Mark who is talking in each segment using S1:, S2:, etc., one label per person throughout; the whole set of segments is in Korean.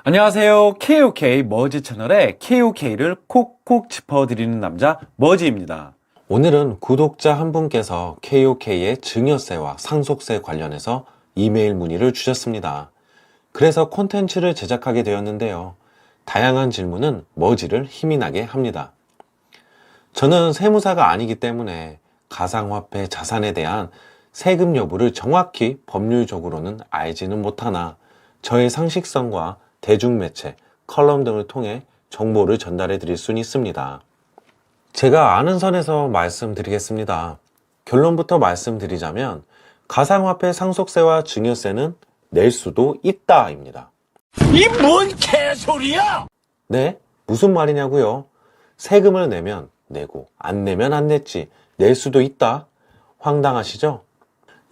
S1: 안녕하세요. KOK 머지 채널의 KOK를 콕콕 짚어드리는 남자 머지입니다. 오늘은 구독자 한 분께서 KOK의 증여세와 상속세 관련해서 이메일 문의를 주셨습니다. 그래서 콘텐츠를 제작하게 되었는데요. 다양한 질문은 머지를 힘이 나게 합니다. 저는 세무사가 아니기 때문에 가상화폐 자산에 대한 세금 여부를 정확히 법률적으로는 알지는 못하나 저의 상식성과 대중매체, 컬럼 등을 통해 정보를 전달해 드릴 수는 있습니다. 제가 아는 선에서 말씀드리겠습니다. 결론부터 말씀드리자면 가상화폐 상속세와 증여세는 낼 수도 있다입니다.
S2: 이 뭔 개소리야!
S1: 네? 무슨 말이냐고요? 세금을 내면 내고 안 내면 안 냈지 낼 수도 있다? 황당하시죠?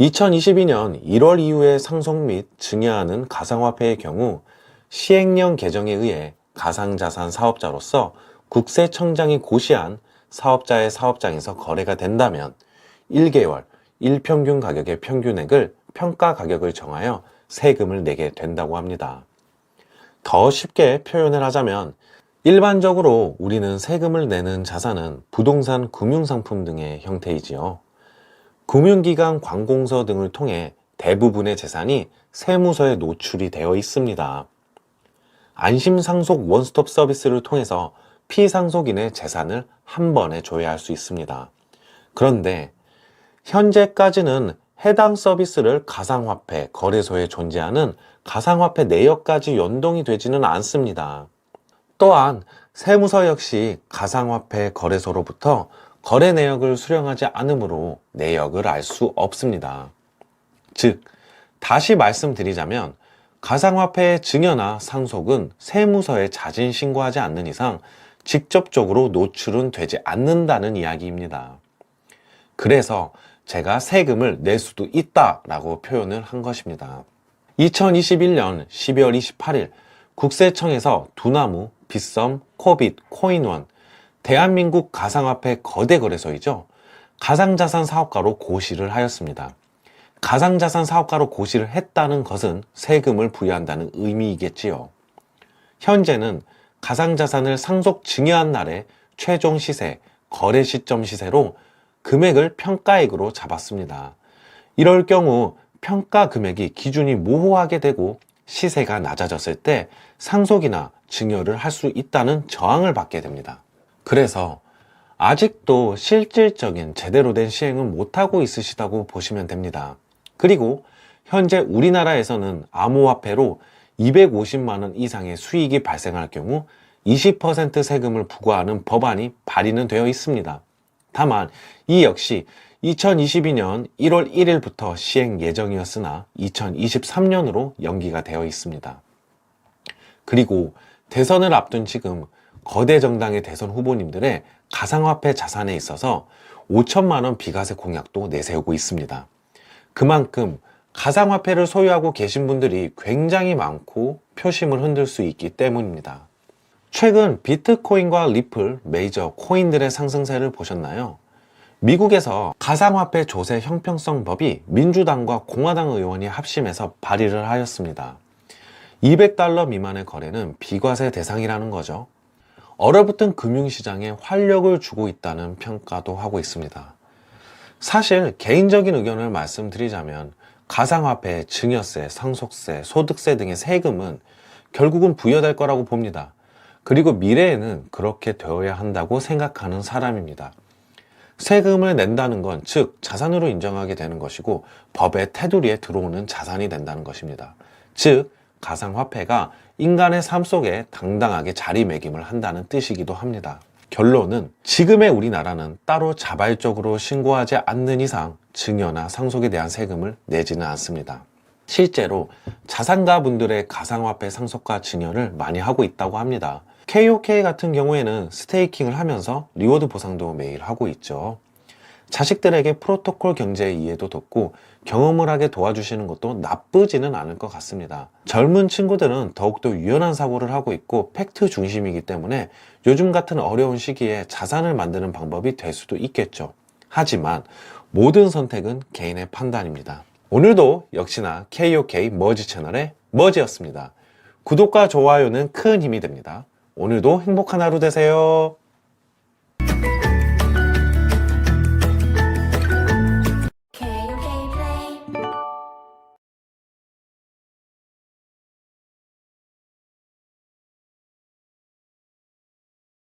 S1: 2022년 1월 이후에 상속 및 증여하는 가상화폐의 경우 시행령 개정에 의해 가상자산 사업자로서 국세청장이 고시한 사업자의 사업장에서 거래가 된다면 1개월 1평균 가격의 평균액을 평가 가격을 정하여 세금을 내게 된다고 합니다. 더 쉽게 표현을 하자면 일반적으로 우리는 세금을 내는 자산은 부동산 금융상품 등의 형태이지요. 금융기관 관공서 등을 통해 대부분의 재산이 세무서에 노출이 되어 있습니다. 안심상속 원스톱 서비스를 통해서 피상속인의 재산을 한 번에 조회할 수 있습니다. 그런데 현재까지는 해당 서비스를 가상화폐 거래소에 존재하는 가상화폐 내역까지 연동이 되지는 않습니다. 또한 세무서 역시 가상화폐 거래소로부터 거래 내역을 수령하지 않으므로 내역을 알 수 없습니다. 즉, 다시 말씀드리자면 가상화폐의 증여나 상속은 세무서에 자진 신고하지 않는 이상 직접적으로 노출은 되지 않는다는 이야기입니다. 그래서 제가 세금을 낼 수도 있다라고 표현을 한 것입니다. 2021년 12월 28일 국세청에서 두나무, 빗썸, 코빗, 코인원, 대한민국 가상화폐 거대 거래소이죠. 가상자산 사업가로 고시를 하였습니다. 가상자산 사업가로 고시를 했다는 것은 세금을 부여한다는 의미이겠지요. 현재는 가상자산을 상속 증여한 날의 최종 시세, 거래 시점 시세로 금액을 평가액으로 잡았습니다. 이럴 경우 평가 금액이 기준이 모호하게 되고 시세가 낮아졌을 때 상속이나 증여를 할 수 있다는 저항을 받게 됩니다. 그래서 아직도 실질적인 제대로 된 시행은 못하고 있으시다고 보시면 됩니다. 그리고 현재 우리나라에서는 암호화폐로 250만 원 이상의 수익이 발생할 경우 20% 세금을 부과하는 법안이 발의는 되어 있습니다. 다만 이 역시 2022년 1월 1일부터 시행 예정이었으나 2023년으로 연기가 되어 있습니다. 그리고 대선을 앞둔 지금 거대 정당의 대선 후보님들의 가상화폐 자산에 있어서 5천만 원 비과세 공약도 내세우고 있습니다. 그만큼 가상화폐를 소유하고 계신 분들이 굉장히 많고 표심을 흔들 수 있기 때문입니다. 최근 비트코인과 리플, 메이저 코인들의 상승세를 보셨나요? 미국에서 가상화폐 조세 형평성 법이 민주당과 공화당 의원이 합심해서 발의를 하였습니다. $200 미만의 거래는 비과세 대상이라는 거죠. 얼어붙은 금융시장에 활력을 주고 있다는 평가도 하고 있습니다. 사실 개인적인 의견을 말씀드리자면 가상화폐, 증여세, 상속세, 소득세 등의 세금은 결국은 부여될 거라고 봅니다. 그리고 미래에는 그렇게 되어야 한다고 생각하는 사람입니다. 세금을 낸다는 건 즉 자산으로 인정하게 되는 것이고 법의 테두리에 들어오는 자산이 된다는 것입니다. 즉 가상화폐가 인간의 삶 속에 당당하게 자리매김을 한다는 뜻이기도 합니다. 결론은 지금의 우리나라는 따로 자발적으로 신고하지 않는 이상 증여나 상속에 대한 세금을 내지는 않습니다. 실제로 자산가분들의 가상화폐 상속과 증여를 많이 하고 있다고 합니다. KOK 같은 경우에는 스테이킹을 하면서 리워드 보상도 매일 하고 있죠. 자식들에게 프로토콜 경제의 이해도 돕고 경험을 하게 도와주시는 것도 나쁘지는 않을 것 같습니다. 젊은 친구들은 더욱더 유연한 사고를 하고 있고 팩트 중심이기 때문에 요즘 같은 어려운 시기에 자산을 만드는 방법이 될 수도 있겠죠. 하지만 모든 선택은 개인의 판단입니다. 오늘도 역시나 KOK 머지 채널의 머지였습니다. 구독과 좋아요는 큰 힘이 됩니다. 오늘도 행복한 하루 되세요.